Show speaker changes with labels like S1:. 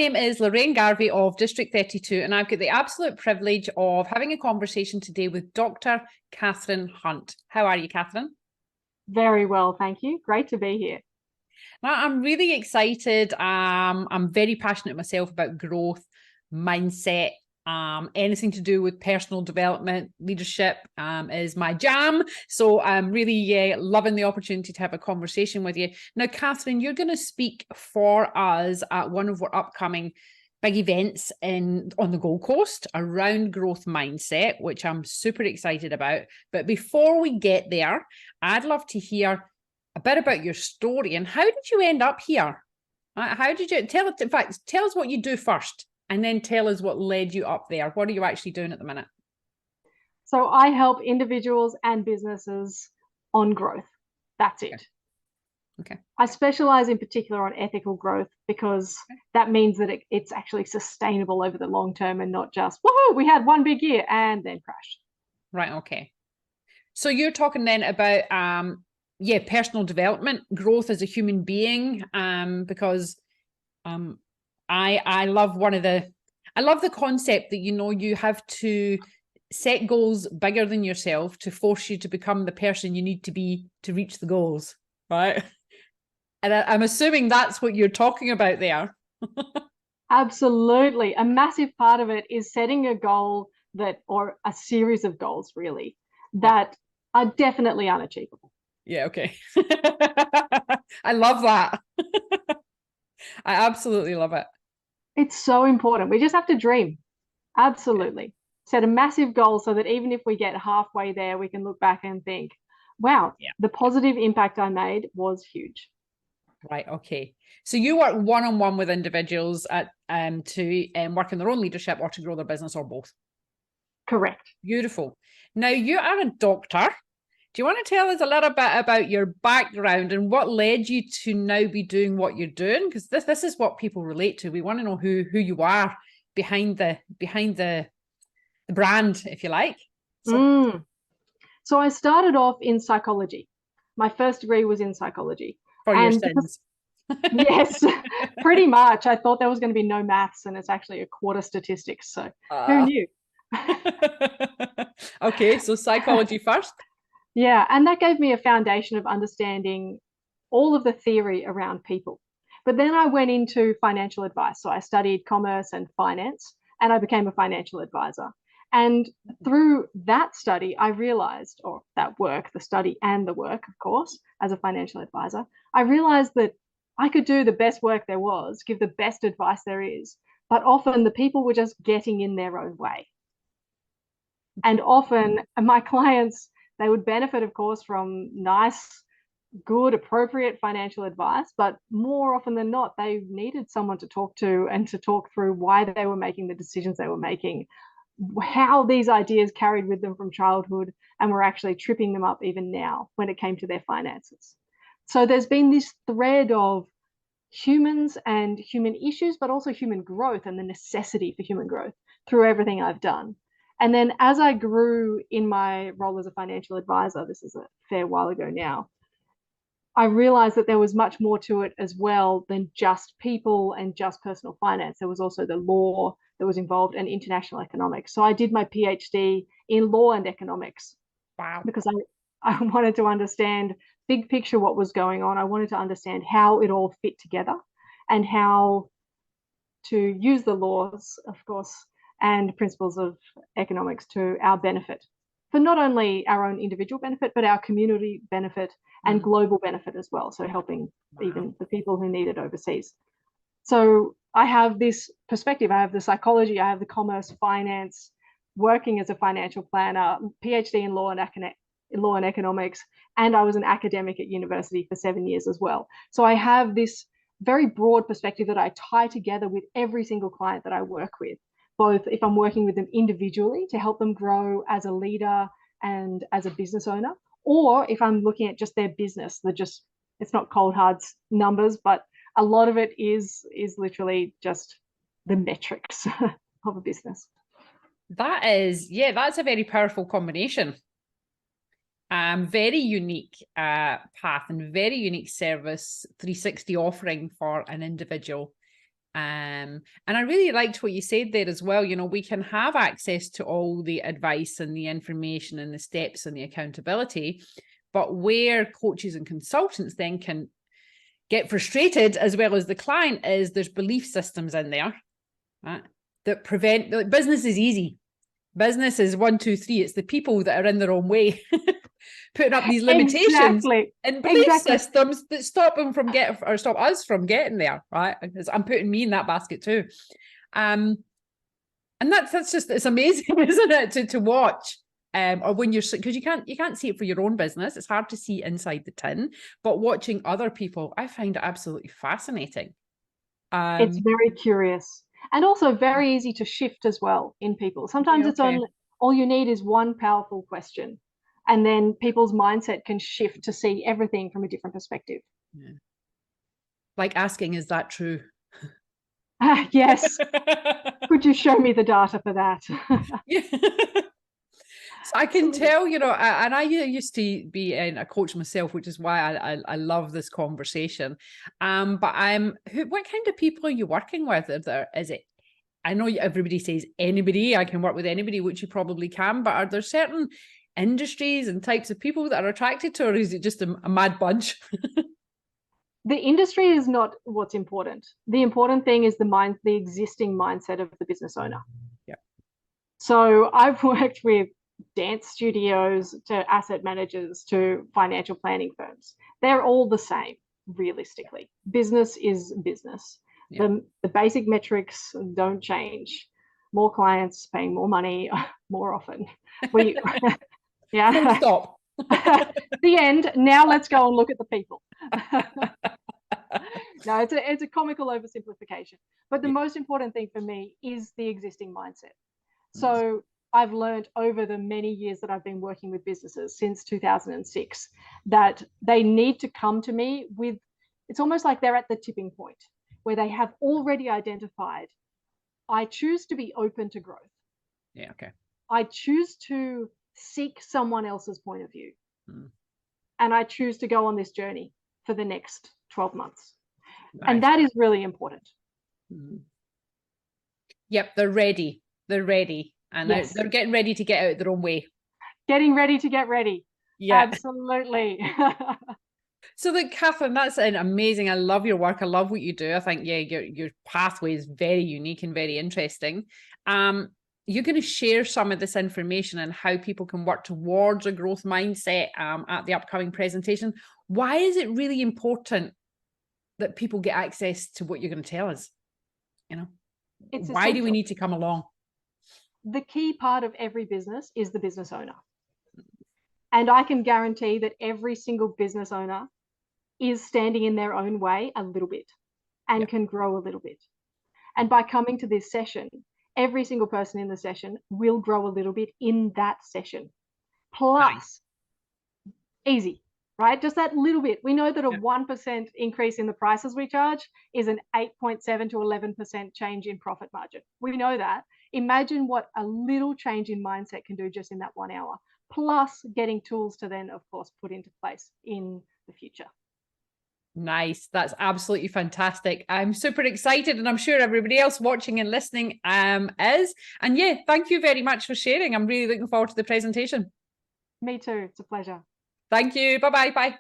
S1: name is Lorraine Garvey of District 32, and I've got the absolute privilege of having a conversation today with Dr. Catherine Hunt. How are you, Catherine?
S2: Very well, thank you. Great to be here.
S1: Now, I'm really excited. I'm very passionate myself about growth, mindset, anything to do with personal development, leadership is my jam. So I'm really loving the opportunity to have a conversation with you. Now, Catherine, you're going to speak for us at one of our upcoming big events on the Gold Coast around growth mindset, which I'm super excited about. But before we get there, I'd love to hear a bit about your story and how did you end up here? How did you tell it? In fact, tell us what you do first and then tell us what led you up there. What are you actually doing at the minute?
S2: So I help individuals and businesses on growth. That's it.
S1: Okay.
S2: I specialize in particular on ethical growth because that means that it's actually sustainable over the long term and not just, woohoo, we had one big year and then crashed.
S1: Right. Okay. So you're talking then about personal development, growth as a human being, because I love I love the concept that, you have to set goals bigger than yourself to force you to become the person you need to be to reach the goals, right? And I'm assuming that's what you're talking about there.
S2: Absolutely. A massive part of it is setting a goal or a series of goals really, that are definitely unachievable.
S1: Yeah, okay. I love that. I absolutely love it.
S2: It's so important. We just have to dream. Absolutely. Set a massive goal so that even if we get halfway there, we can look back and think, wow, the positive impact I made was huge.
S1: Right. Okay. So you work one-on-one with individuals to work in their own leadership or to grow their business or both.
S2: Correct.
S1: Beautiful. Now you are a doctor. Do you want to tell us a little bit about your background and what led you to now be doing what you're doing? Because this is what people relate to. We want to know who you are behind the brand, if you like.
S2: So I started off in psychology. My first degree was in psychology.
S1: For your sins.
S2: Yes, pretty much. I thought there was going to be no maths, and it's actually a quarter statistics. So who knew?
S1: Okay, so psychology first.
S2: Yeah, and that gave me a foundation of understanding all of the theory around people. But then I went into financial advice. So I studied commerce and finance, and I became a financial advisor. And through that study, I realized, or that work, the study and the work, of course, as a financial advisor, I realized that I could do the best work there was, give the best advice there is, but often the people were just getting in their own way. And often my clients, they would benefit, of course, from nice, good, appropriate financial advice, but more often than not, they needed someone to talk to and to talk through why they were making the decisions they were making, how these ideas carried with them from childhood and were actually tripping them up even now when it came to their finances. So there's been this thread of humans and human issues, but also human growth and the necessity for human growth through everything I've done. And then as I grew in my role as a financial advisor, this is a fair while ago now, I realized that there was much more to it as well than just people and just personal finance. There was also the law that was involved and international economics. So I did my PhD in law and economics.
S1: Wow.
S2: Because I wanted to understand big picture what was going on. I wanted to understand how it all fit together and how to use the laws, of course, and principles of economics to our benefit, for not only our own individual benefit, but our community benefit and global benefit as well. So helping even the people who need it overseas. So I have this perspective. I have the psychology, I have the commerce, finance, working as a financial planner, PhD in law and economics, and I was an academic at university for 7 years as well. So I have this very broad perspective that I tie together with every single client that I work with, both if I'm working with them individually to help them grow as a leader and as a business owner, or if I'm looking at just their business, it's not cold hard numbers, but a lot of it is literally just the metrics of a business.
S1: That's a very powerful combination. Very unique path and very unique service 360 offering for an individual. And I really liked what you said there as well. You know, we can have access to all the advice and the information and the steps and the accountability, but where coaches and consultants then can get frustrated, as well as the client, is there's belief systems in there, right, that prevent, like, business is easy. Business is 1, 2, 3. It's the people that are in their own way, putting up these limitations and belief systems that stop them from getting, or stop us from getting there, right? Because I'm putting me in that basket too. And that's just, it's amazing, isn't it, to watch. Or when you're, because you can't see it for your own business. It's hard to see inside the tin, but watching other people, I find it absolutely fascinating.
S2: It's very curious. And also very easy to shift as well in people. Sometimes it's only, all you need is one powerful question, and then people's mindset can shift to see everything from a different perspective.
S1: Yeah. Like asking, is that true?
S2: Yes. Could you show me the data for that?
S1: Yeah. So I can tell, you know, and I used to be a coach myself, which is why I love this conversation. But what kind of people are you working with? Is it, I know everybody says anybody, I can work with anybody, which you probably can, but are there certain industries and types of people that are attracted to, or is it just a mad bunch?
S2: The industry is not what's important. The important thing is the existing mindset of the business owner.
S1: Yeah.
S2: So I've worked with dance studios to asset managers to financial planning firms. They're all the same, realistically. Business is business. Yeah. The basic metrics don't change. More clients, paying more money more often.
S1: Yeah. Stop.
S2: The end. Now let's go and look at the people. No, it's a comical oversimplification. But the most important thing for me is the existing mindset. So I've learned over the many years that I've been working with businesses since 2006 that they need to come to me with, it's almost like they're at the tipping point where they have already identified, I choose to be open to growth.
S1: Yeah, okay.
S2: I choose to seek someone else's point of view. And I choose to go on this journey for the next 12 months. Nice. And that is really important.
S1: Yep, they're ready. They're ready. And yes, they're getting ready to get out their own way.
S2: Getting ready to get ready. Yeah, absolutely.
S1: So look, Catherine, that's amazing. I love your work. I love what you do. I think, yeah, your pathway is very unique and very interesting. You're going to share some of this information and how people can work towards a growth mindset at the upcoming presentation. Why is it really important that people get access to what you're going to tell us? You know, why do we need to come along?
S2: The key part of every business is the business owner. And I can guarantee that every single business owner is standing in their own way a little bit and can grow a little bit. And by coming to this session, every single person in the session will grow a little bit in that session. Plus, easy, right? Just that little bit. We know that a 1% increase in the prices we charge is an 8.7 to 11% change in profit margin. We know that. Imagine what a little change in mindset can do just in that 1 hour, plus getting tools to then, of course, put into place in the future.
S1: Nice. That's absolutely fantastic. I'm super excited, and I'm sure everybody else watching and listening is. And yeah, thank you very much for sharing. I'm really looking forward to the presentation.
S2: Me too. It's a pleasure.
S1: Thank you. Bye-bye. Bye.